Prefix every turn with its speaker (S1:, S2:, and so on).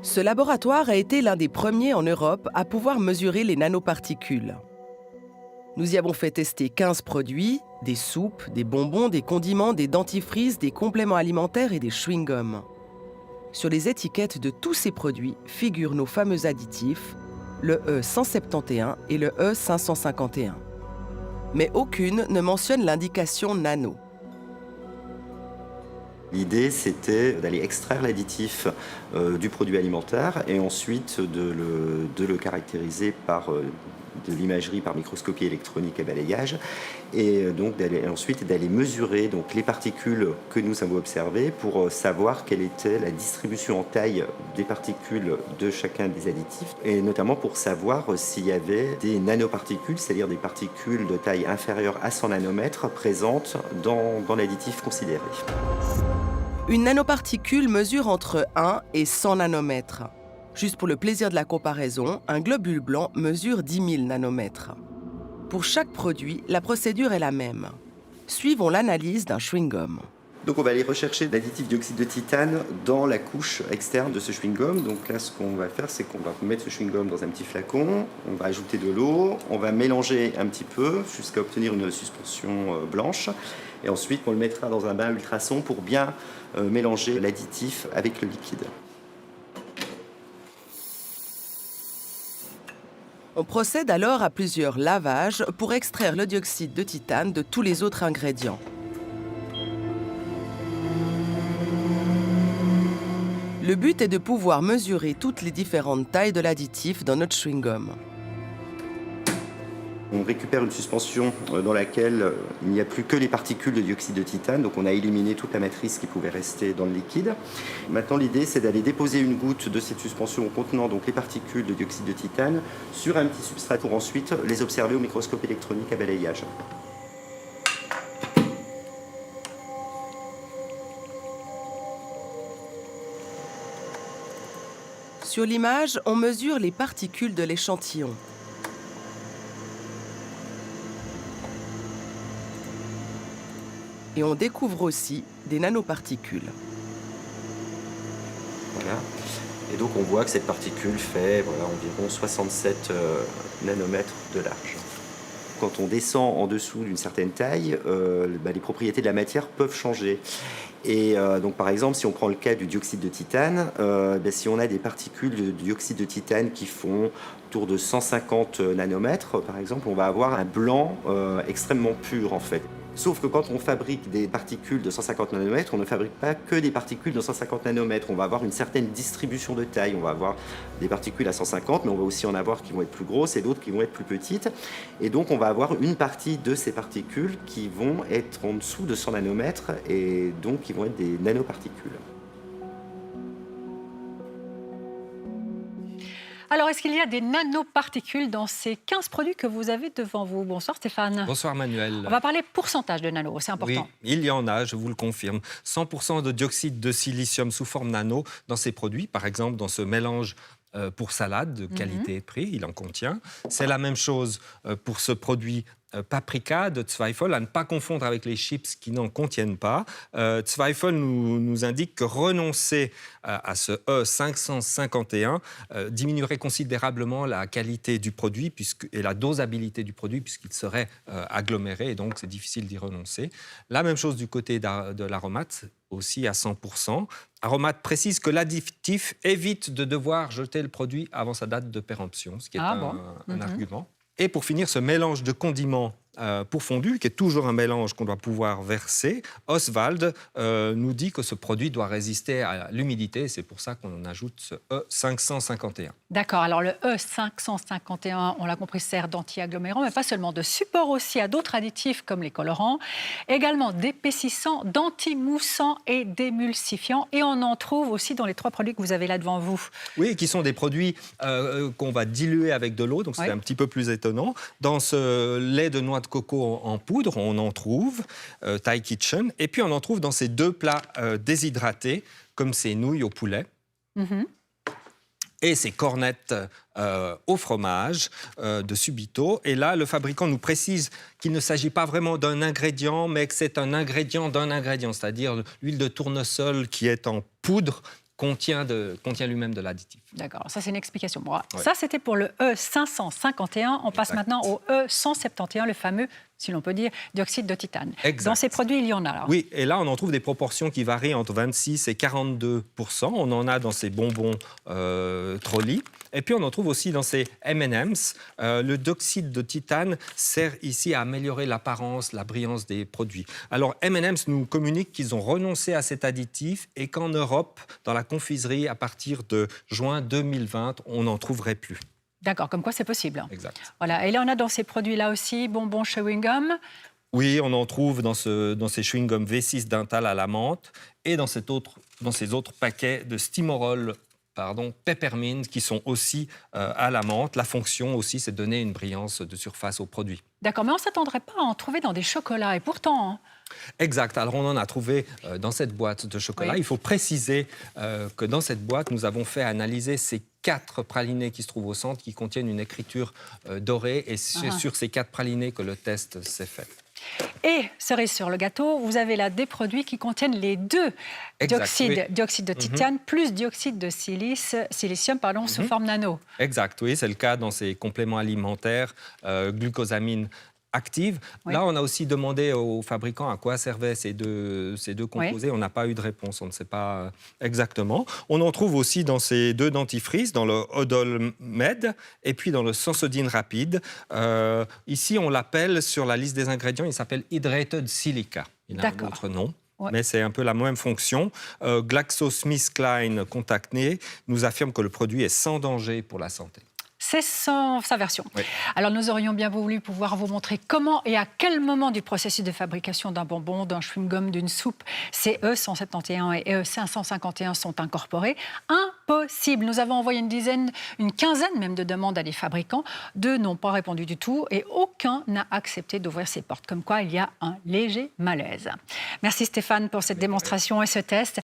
S1: Ce laboratoire a été l'un des premiers en Europe à pouvoir mesurer les nanoparticules. Nous y avons fait tester 15 produits, des soupes, des bonbons, des condiments, des dentifrices, des compléments alimentaires et des chewing-gums. Sur les étiquettes de tous ces produits figurent nos fameux additifs, le E171 et le E551. Mais aucune ne mentionne l'indication nano.
S2: L'idée, c'était d'aller extraire l'additif du produit alimentaire et ensuite de le caractériser par de l'imagerie par microscopie électronique et balayage, et donc ensuite d'aller mesurer donc, les particules que nous avons observées pour savoir quelle était la distribution en taille des particules de chacun des additifs, et notamment pour savoir s'il y avait des nanoparticules, c'est-à-dire des particules de taille inférieure à 100 nanomètres présentes dans l'additif considéré.
S1: Une nanoparticule mesure entre 1 et 100 nanomètres. Juste pour le plaisir de la comparaison, un globule blanc mesure 10 000 nanomètres. Pour chaque produit, la procédure est la même. Suivons l'analyse d'un chewing-gum.
S2: Donc on va aller rechercher l'additif dioxyde de titane dans la couche externe de ce chewing-gum. Donc là, ce qu'on va faire, c'est qu'on va mettre ce chewing-gum dans un petit flacon, on va ajouter de l'eau, on va mélanger un petit peu jusqu'à obtenir une suspension blanche. Et ensuite, on le mettra dans un bain ultrason pour bien mélanger l'additif avec le liquide.
S1: On procède alors à plusieurs lavages pour extraire le dioxyde de titane de tous les autres ingrédients. Le but est de pouvoir mesurer toutes les différentes tailles de l'additif dans notre chewing-gum.
S2: On récupère une suspension dans laquelle il n'y a plus que les particules de dioxyde de titane, donc on a éliminé toute la matrice qui pouvait rester dans le liquide. Maintenant, l'idée, c'est d'aller déposer une goutte de cette suspension contenant donc les particules de dioxyde de titane sur un petit substrat pour ensuite les observer au microscope électronique à balayage.
S1: Sur l'image, on mesure les particules de l'échantillon. Et on découvre aussi des nanoparticules.
S2: Voilà. Et donc on voit que cette particule fait environ 67 nanomètres de large. Quand on descend en dessous d'une certaine taille, les propriétés de la matière peuvent changer. Et donc par exemple, si on prend le cas du dioxyde de titane, si on a des particules de dioxyde de titane qui font autour de 150 nanomètres, par exemple, on va avoir un blanc extrêmement pur en fait. Sauf que quand on fabrique des particules de 150 nanomètres, on ne fabrique pas que des particules de 150 nanomètres. On va avoir une certaine distribution de taille. On va avoir des particules à 150, mais on va aussi en avoir qui vont être plus grosses et d'autres qui vont être plus petites. Et donc, on va avoir une partie de ces particules qui vont être en dessous de 100 nanomètres et donc qui vont être des nanoparticules.
S3: Alors, est-ce qu'il y a des nanoparticules dans ces 15 produits que vous avez devant vous? Bonsoir Stéphane.
S4: Bonsoir Manuel.
S3: On va parler pourcentage de nano, c'est important.
S4: Oui, il y en a, je vous le confirme. 100% de dioxyde de silicium sous forme nano dans ces produits, par exemple dans ce mélange pour salade de qualité et prix, il en contient. C'est la même chose pour ce produit paprika de Zweifel, à ne pas confondre avec les chips qui n'en contiennent pas. Zweifel nous indique que renoncer à ce E551 diminuerait considérablement la qualité du produit et la dosabilité du produit puisqu'il serait aggloméré et donc c'est difficile d'y renoncer. La même chose du côté de l'aromate, aussi à 100%. Aromate précise que l'additif évite de devoir jeter le produit avant sa date de péremption, ce qui est un argument. Et pour finir, ce mélange de condiments pour fondu, qui est toujours un mélange qu'on doit pouvoir verser, Oswald nous dit que ce produit doit résister à l'humidité. C'est pour ça qu'on en ajoute ce E551.
S3: D'accord, alors le E551, on l'a compris, sert d'anti-agglomérant, mais pas seulement, de support aussi à d'autres additifs comme les colorants, également d'épaississants, d'anti-moussants et d'émulsifiants. Et on en trouve aussi dans les 3 produits que vous avez là devant vous.
S4: Oui, qui sont des produits qu'on va diluer avec de l'eau, donc c'est un petit peu plus étonnant. Dans ce lait de noix de coco en poudre, on en trouve, Thai Kitchen, et puis on en trouve dans ces 2 plats déshydratés, comme ces nouilles au poulet. Et ces cornettes au fromage de Subito. Et là, le fabricant nous précise qu'il ne s'agit pas vraiment d'un ingrédient, mais que c'est un ingrédient d'un ingrédient, c'est-à-dire l'huile de tournesol qui est en poudre contient lui-même de l'additif.
S3: D'accord, ça c'est une explication. Bon,
S4: Ouais.
S3: ça c'était pour le E551. On passe
S4: Exact.
S3: maintenant au E171, le fameux, si l'on peut dire, dioxyde de titane.
S4: Exact.
S3: Dans ces produits, il y en a alors.
S4: Oui, et là, on en trouve des proportions qui varient entre 26 et 42 %. On en a dans ces bonbons Trolli. Et puis, on en trouve aussi dans ces M&M's. Le dioxyde de titane sert ici à améliorer l'apparence, la brillance des produits. Alors, M&M's nous communique qu'ils ont renoncé à cet additif et qu'en Europe, dans la confiserie, à partir de juin 2020, on n'en trouverait plus.
S3: D'accord, comme quoi c'est possible.
S4: Exact.
S3: Voilà. Et là, on a dans ces produits-là aussi bonbons chewing gum.
S4: Oui, on en trouve dans ces chewing-gums V6 Dental à la menthe et dans ces autres paquets de Stimorol Peppermint qui sont aussi à la menthe. La fonction aussi, c'est de donner une brillance de surface au produit.
S3: D'accord, mais on ne s'attendrait pas à en trouver dans des chocolats. Et pourtant, hein,
S4: Exact. Alors, on en a trouvé dans cette boîte de chocolat.
S3: Oui.
S4: Il faut préciser que dans cette boîte, nous avons fait analyser ces 4 pralinés qui se trouvent au centre, qui contiennent une écriture dorée. Et c'est sur ces 4 pralinés que le test s'est fait.
S3: et cerise sur le gâteau, vous avez là des produits qui contiennent les deux
S4: Exact,
S3: dioxyde de titane plus dioxyde de silicium sous forme nano.
S4: Exact, oui, c'est le cas dans ces compléments alimentaires, glucosamine active.
S3: Oui.
S4: Là, on a aussi demandé aux fabricants à quoi servaient ces deux composés. On n'a pas eu de réponse, on ne sait pas exactement. On en trouve aussi dans ces 2 dentifrices, dans le Odol Med et puis dans le Sensodyne Rapide. Ici, on l'appelle, sur la liste des ingrédients, il s'appelle Hydrated Silica. Il a un
S3: D'accord.
S4: autre nom.
S3: Ouais.
S4: Mais c'est un peu la même fonction. GlaxoSmithKline Contactné nous affirme que le produit est sans danger pour la santé.
S3: C'est sa version.
S4: Oui.
S3: Alors, nous aurions bien voulu pouvoir vous montrer comment et à quel moment du processus de fabrication d'un bonbon, d'un chewing-gum, d'une soupe, ces E171 et E551 sont incorporés. Impossible. Nous avons envoyé une quinzaine même de demandes à des fabricants. 2 n'ont pas répondu du tout et aucun n'a accepté d'ouvrir ses portes. Comme quoi, il y a un léger malaise. Merci Stéphane pour cette démonstration et ce test.